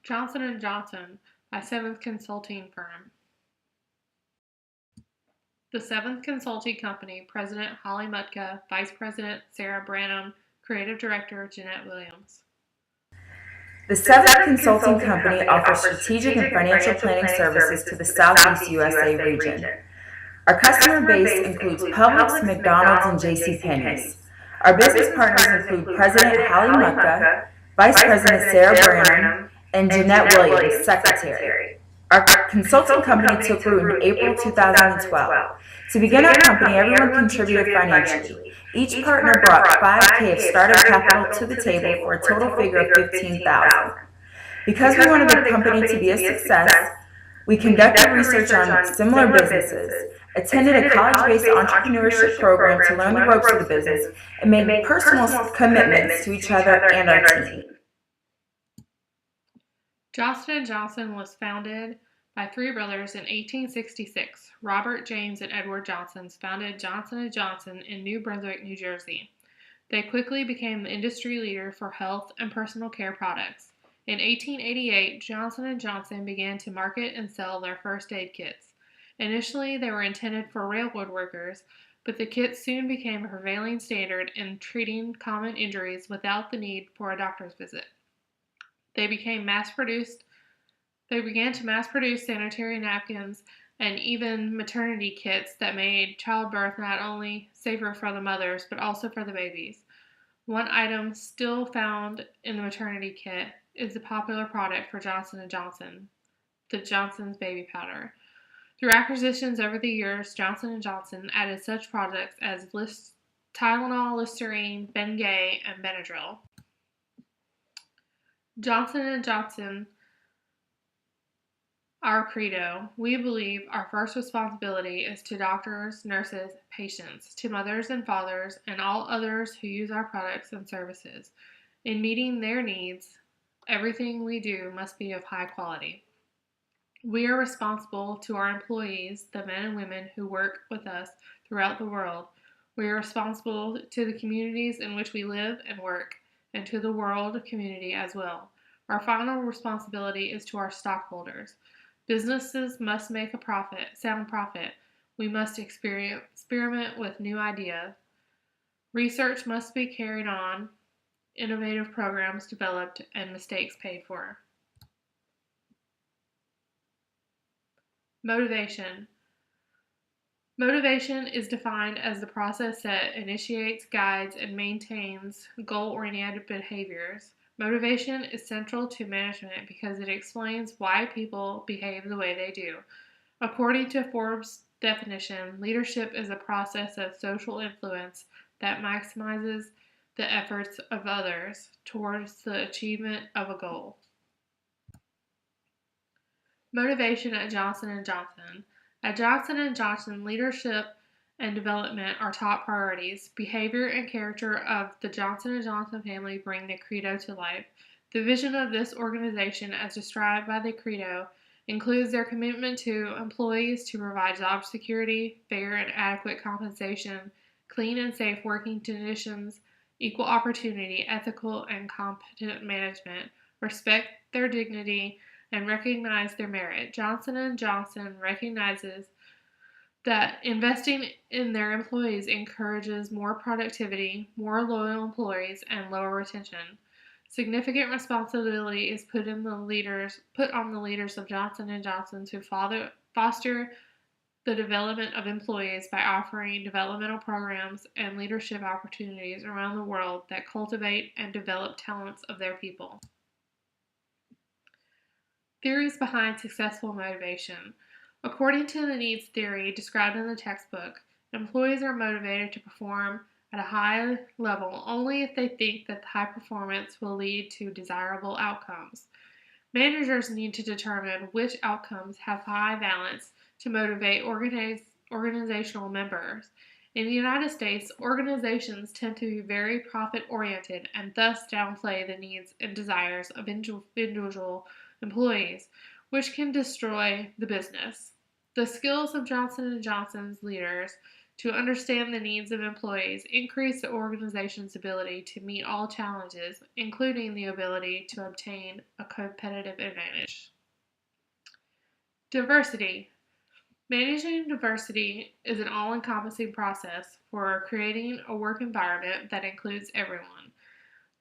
Johnson & Johnson, a Seventh Consulting firm. The Seventh Consulting Company, President Holly Mutka, Vice President Sarah Branham, Creative Director Jeanette Williams. The Seventh Consulting Company offers strategic and financial planning services to the Southeast USA region. Our customer base includes Publix, McDonald's, and JCPenney's. Our business partners include President Holly Mutka, Vice President Sarah Branham, and Jeanette Williams, Secretary. Our consulting company took root in April 2012. To begin our company, everyone contributed financially. Each partner brought $5,000 of startup capital to the table for a total figure of $15,000. Because we wanted the company to be a success, we conducted research on similar businesses, attended a college-based entrepreneurship program to learn the ropes of the business, and made personal commitments to each other and our team. Johnson & Johnson was founded by three brothers in 1866. Robert, James, and Edward Johnsons founded Johnson & Johnson in New Brunswick, New Jersey. They quickly became the industry leader for health and personal care products. In 1888, Johnson & Johnson began to market and sell their first aid kits. Initially, they were intended for railroad workers, but the kits soon became a prevailing standard in treating common injuries without the need for a doctor's visit. They began to mass-produce sanitary napkins and even maternity kits that made childbirth not only safer for the mothers, but also for the babies. One item still found in the maternity kit is the popular product for Johnson & Johnson, the Johnson's Baby Powder. Through acquisitions over the years, Johnson & Johnson added such products as Tylenol, Listerine, Bengay, and Benadryl. Johnson & Johnson, our credo. We believe our first responsibility is to doctors, nurses, patients, to mothers and fathers, and all others who use our products and services. In meeting their needs, everything we do must be of high quality. We are responsible to our employees, the men and women who work with us throughout the world. We are responsible to the communities in which we live and work, and to the world community as well. Our final responsibility is to our stockholders. Businesses must make a sound profit. We must experiment with new ideas. Research must be carried on, innovative programs developed, and mistakes paid for. Motivation. Motivation is defined as the process that initiates, guides, and maintains goal-oriented behaviors. Motivation is central to management because it explains why people behave the way they do. According to Forbes' definition, leadership is a process of social influence that maximizes the efforts of others towards the achievement of a goal. Motivation at Johnson & Johnson. At Johnson & Johnson, leadership and development are top priorities. Behavior and character of the Johnson & Johnson family bring the credo to life. The vision of this organization, as described by the credo, includes their commitment to employees to provide job security, fair and adequate compensation, clean and safe working conditions, equal opportunity, ethical and competent management, respect their dignity, and recognize their merit. Johnson & Johnson recognizes that investing in their employees encourages more productivity, more loyal employees, and lower retention. Significant responsibility is put on the leaders of Johnson & Johnson to foster the development of employees by offering developmental programs and leadership opportunities around the world that cultivate and develop talents of their people. Theories behind successful motivation. According to the needs theory described in the textbook, employees are motivated to perform at a high level only if they think that the high performance will lead to desirable outcomes. Managers need to determine which outcomes have high valence to motivate organizational members. In the United States, organizations tend to be very profit-oriented and thus downplay the needs and desires of individual employees, which can destroy the business. The skills of Johnson & Johnson's leaders to understand the needs of employees, increase the organization's ability to meet all challenges, including the ability to obtain a competitive advantage. Diversity. Managing diversity is an all-encompassing process for creating a work environment that includes everyone.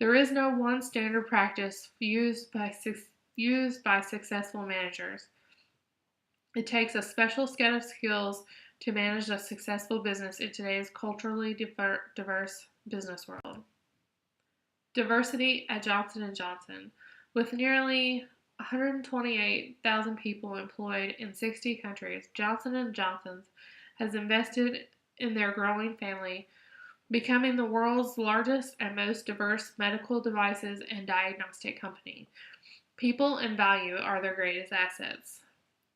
There is no one standard practice used by successful managers. It takes a special set of skills to manage a successful business in today's culturally diverse business world. Diversity at Johnson & Johnson. With nearly 128,000 people employed in 60 countries, Johnson & Johnson has invested in their growing family, becoming the world's largest and most diverse medical devices and diagnostic company. People and value are their greatest assets.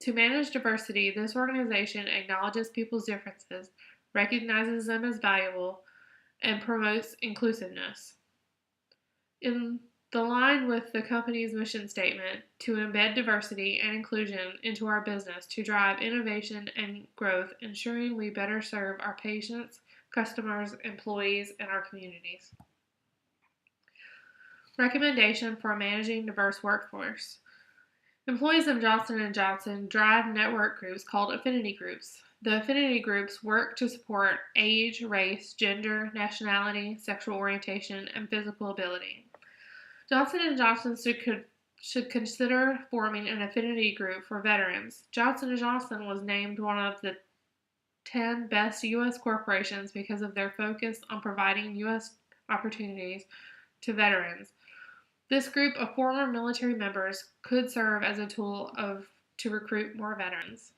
To manage diversity, this organization acknowledges people's differences, recognizes them as valuable, and promotes inclusiveness. In the line with the company's mission statement, to embed diversity and inclusion into our business to drive innovation and growth, ensuring we better serve our patients, customers, employees, and our communities. Recommendation for managing diverse workforce. Employees of Johnson & Johnson drive network groups called affinity groups. The affinity groups work to support age, race, gender, nationality, sexual orientation, and physical ability. Johnson & Johnson should consider forming an affinity group for veterans. Johnson & Johnson was named one of the 10 best U.S. corporations because of their focus on providing U.S. opportunities to veterans. This group of former military members could serve as a tool to recruit more veterans.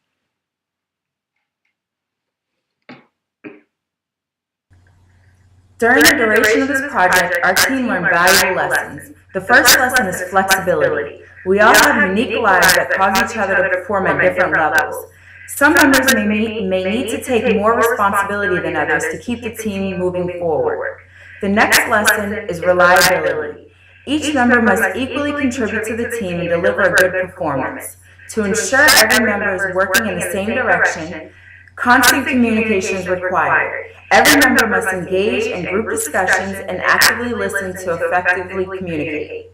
During the duration of this project, our team learned valuable lessons. The first lesson is flexibility. We all have unique lives that cause each other to perform at different levels. Some members may need to take more responsibility than others to keep the team moving forward. The next lesson is reliability. Each member must equally contribute to the team and deliver a good performance. To ensure every member is working in the same direction, constant communication is required. Every member must engage in group discussions and actively listen to effectively communicate.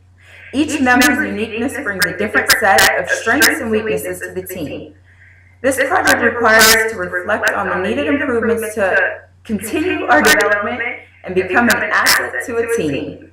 Each member's uniqueness brings a different set of strengths and weaknesses to the team. This project requires us to reflect on the needed improvements to continue our development and become an asset to a team.